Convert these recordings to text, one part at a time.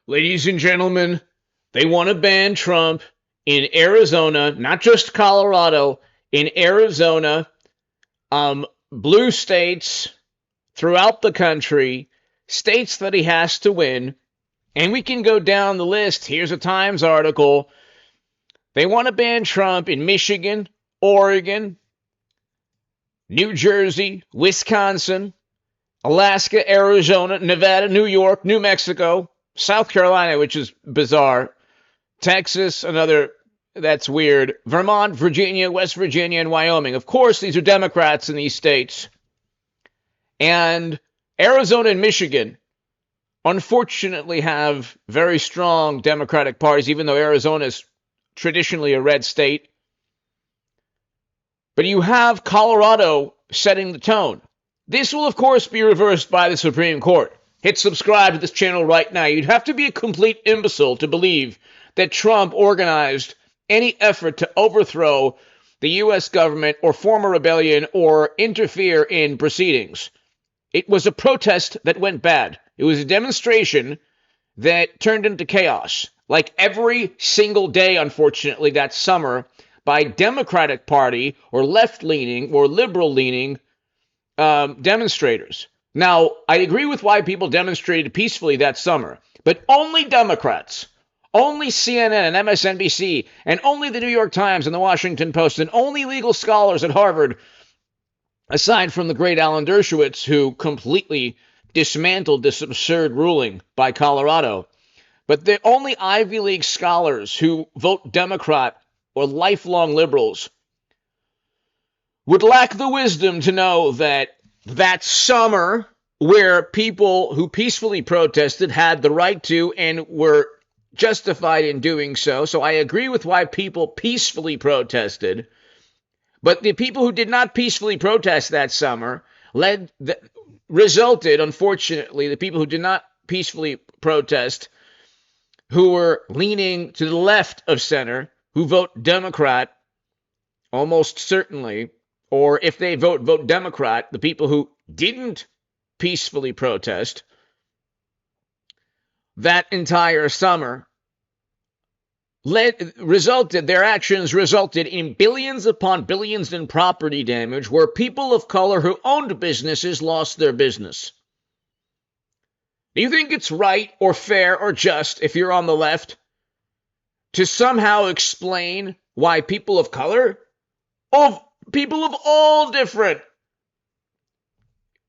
Ladies and gentlemen, they want to ban Trump in Arizona, not just Colorado, in Arizona, blue states throughout the country, states that he has to win. And we can go down the list. Here's a Times article. They want to ban Trump in Michigan, Oregon, New Jersey, Wisconsin, Alaska, Arizona, Nevada, New York, New Mexico, South Carolina, which is bizarre, Texas, another, that's weird, Vermont, Virginia, West Virginia, and Wyoming. Of course, these are Democrats in these states. And Arizona and Michigan, unfortunately, have very strong Democratic parties, even though Arizona is traditionally a red state. But you have Colorado setting the tone. This will, of course, be reversed by the Supreme Court. Hit subscribe to this channel right now. You'd have to be a complete imbecile to believe that Trump organized any effort to overthrow the U.S. government or form a rebellion or interfere in proceedings. It was a protest that went bad. It was a demonstration that turned into chaos, like every single day, unfortunately, that summer by Democratic Party or left-leaning or liberal-leaning demonstrators. Now, I agree with why people demonstrated peacefully that summer, but only Democrats, only CNN and MSNBC, and only the New York Times and the Washington Post, and only legal scholars at Harvard, aside from the great Alan Dershowitz, who completely dismantled this absurd ruling by Colorado. But the only Ivy League scholars who vote Democrat or lifelong liberals would lack the wisdom to know that that summer, where people who peacefully protested had the right to and were justified in doing so. So I agree with why people peacefully protested. But the people who did not peacefully protest that summer resulted, unfortunately, the people who did not peacefully protest, who were leaning to the left of center, who vote Democrat, almost certainly, or if they vote Democrat, the people who didn't peacefully protest that entire summer their actions resulted in billions upon billions in property damage where people of color who owned businesses lost their business. Do you think it's right or fair or just, if you're on the left, to somehow explain why people of color, people of all different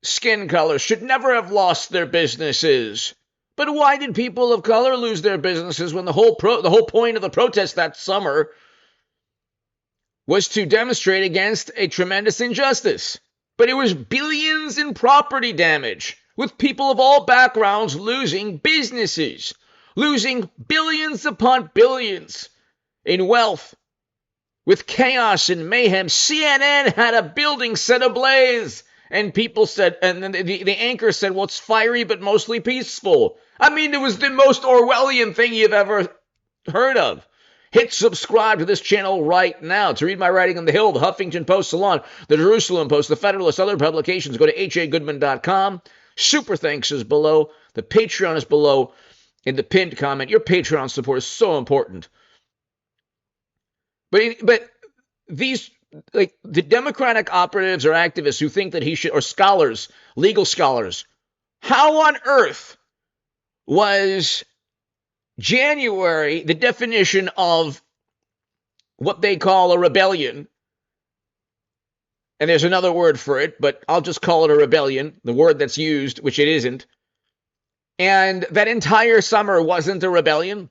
skin colors, should never have lost their businesses? But why did people of color lose their businesses when the whole point of the protest that summer was to demonstrate against a tremendous injustice? But it was billions in property damage, with people of all backgrounds losing businesses, losing billions upon billions in wealth, with chaos and mayhem. CNN had a building set ablaze, and people said, and then the anchor said, well, it's fiery but mostly peaceful. I mean, it was the most Orwellian thing you've ever heard of. Hit subscribe to this channel right now. To read my writing on the Hill, the Huffington Post, Salon, the Jerusalem Post, the Federalist, other publications, go to hagoodman.com. Super thanks is below. The Patreon is below in the pinned comment. Your Patreon support is so important. But these, like the Democratic operatives or activists who think that he should, or scholars, legal scholars, how on earth was January the definition of what they call a rebellion? And there's another word for it, but I'll just call it a rebellion, the word that's used, which it isn't. And that entire summer wasn't a rebellion.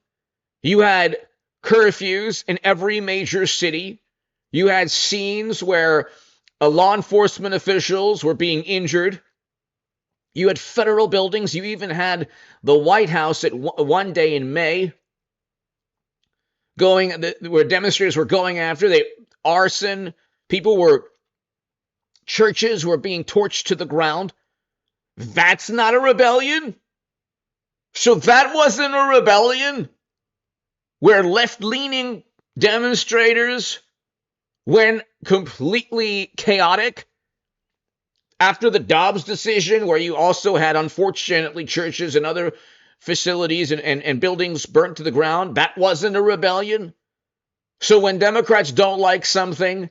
You had curfews in every major city. You had scenes where law enforcement officials were being injured. You had federal buildings. You even had the White House at one day in May where demonstrators were going after. Arson. Churches were being torched to the ground. That's not a rebellion? So that wasn't a rebellion? Where left-leaning demonstrators went completely chaotic? After the Dobbs decision, where you also had, unfortunately, churches and other facilities and buildings burnt to the ground, that wasn't a rebellion. So when Democrats don't like something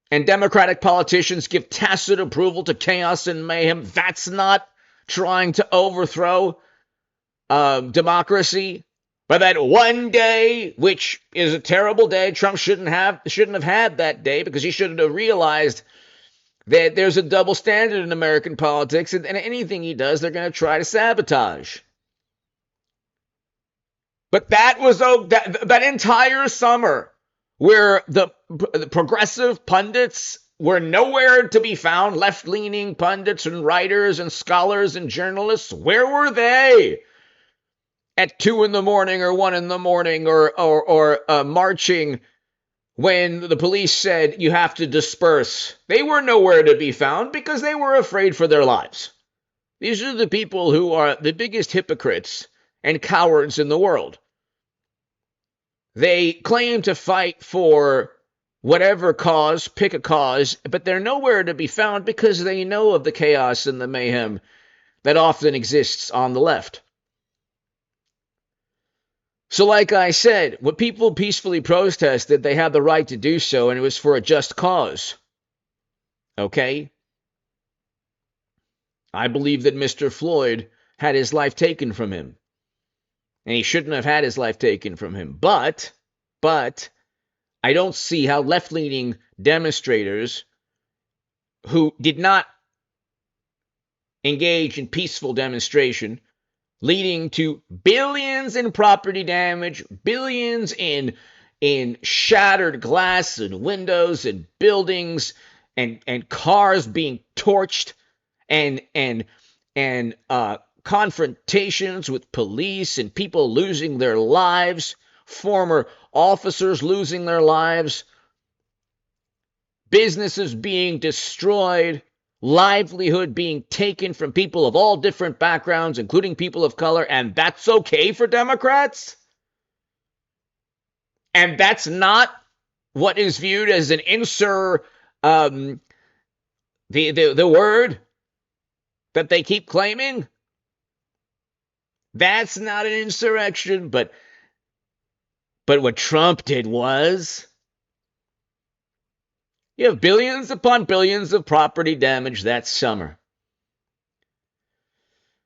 and Democratic politicians give tacit approval to chaos and mayhem, that's not trying to overthrow democracy. But that one day, which is a terrible day, Trump shouldn't have had that day, because he should have realized that there's a double standard in American politics, and anything he does, they're going to try to sabotage. But that was that entire summer where the progressive pundits were nowhere to be found, left-leaning pundits and writers and scholars and journalists, where were they? At 2 a.m. or 1 a.m. or marching when the police said you have to disperse. They were nowhere to be found because they were afraid for their lives. These are the people who are the biggest hypocrites and cowards in the world. They claim to fight for whatever cause, pick a cause, but they're nowhere to be found because they know of the chaos and the mayhem that often exists on the left. So like I said, when people peacefully protested, they had the right to do so, and it was for a just cause. Okay? I believe that Mr. Floyd had his life taken from him. And he shouldn't have had his life taken from him. But, I don't see how left-leaning demonstrators who did not engage in peaceful demonstration, leading to billions in property damage, billions in shattered glass and windows and buildings and cars being torched and confrontations with police and people losing their lives, former officers losing their lives, businesses being destroyed, livelihood being taken from people of all different backgrounds, including people of color, and that's okay for Democrats? And that's not what is viewed as an the word that they keep claiming? That's not an insurrection, but what Trump did was, you have billions upon billions of property damage that summer.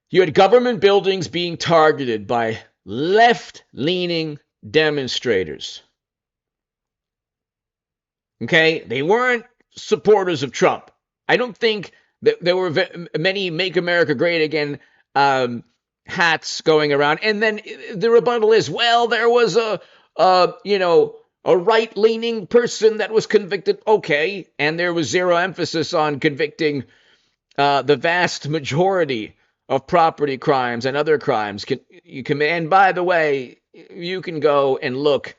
You had government buildings being targeted by left-leaning demonstrators. Okay? They weren't supporters of Trump. I don't think that there were many Make America Great Again hats going around. And then the rebuttal is, well, there was a right-leaning person that was convicted. Okay, and there was zero emphasis on convicting the vast majority of property crimes and other crimes. And by the way, you can go and look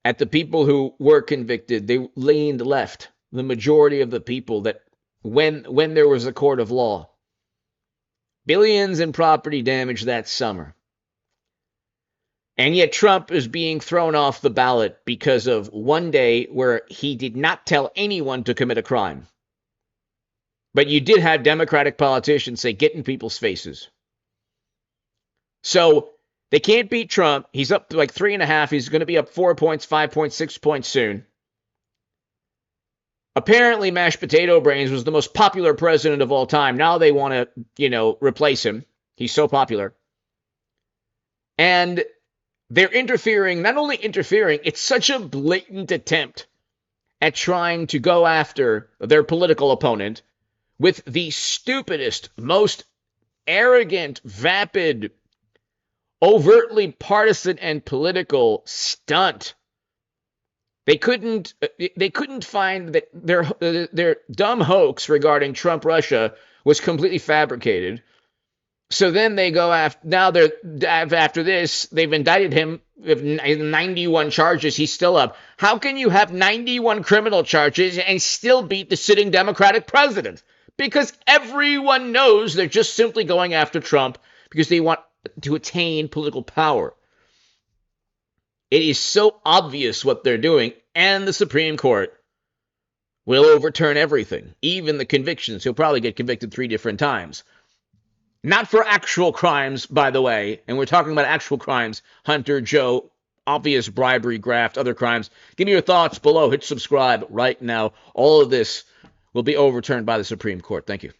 at the people who were convicted. They leaned left. The majority of the people that when there was a court of law. Billions in property damage that summer. And yet Trump is being thrown off the ballot because of one day where he did not tell anyone to commit a crime. But you did have Democratic politicians say, get in people's faces. So they can't beat Trump. He's up to like 3.5. He's going to be up 4 points, 5 points, 6 points soon. Apparently, Mashed Potato Brains was the most popular president of all time. Now they want to, replace him. He's so popular. And they're interfering, not only interfering, it's such a blatant attempt at trying to go after their political opponent with the stupidest, most arrogant, vapid, overtly partisan and political stunt. They couldn't find that their dumb hoax regarding Trump-Russia was completely fabricated. So then they go after, after this, they've indicted him with 91 charges. He's still up. How can you have 91 criminal charges and still beat the sitting Democratic president? Because everyone knows they're just simply going after Trump because they want to attain political power. It is so obvious what they're doing, and the Supreme Court will overturn everything, even the convictions. He'll probably get convicted 3 different times. Not for actual crimes, by the way. And we're talking about actual crimes. Hunter, Joe, obvious bribery, graft, other crimes. Give me your thoughts below. Hit subscribe right now. All of this will be overturned by the Supreme Court. Thank you.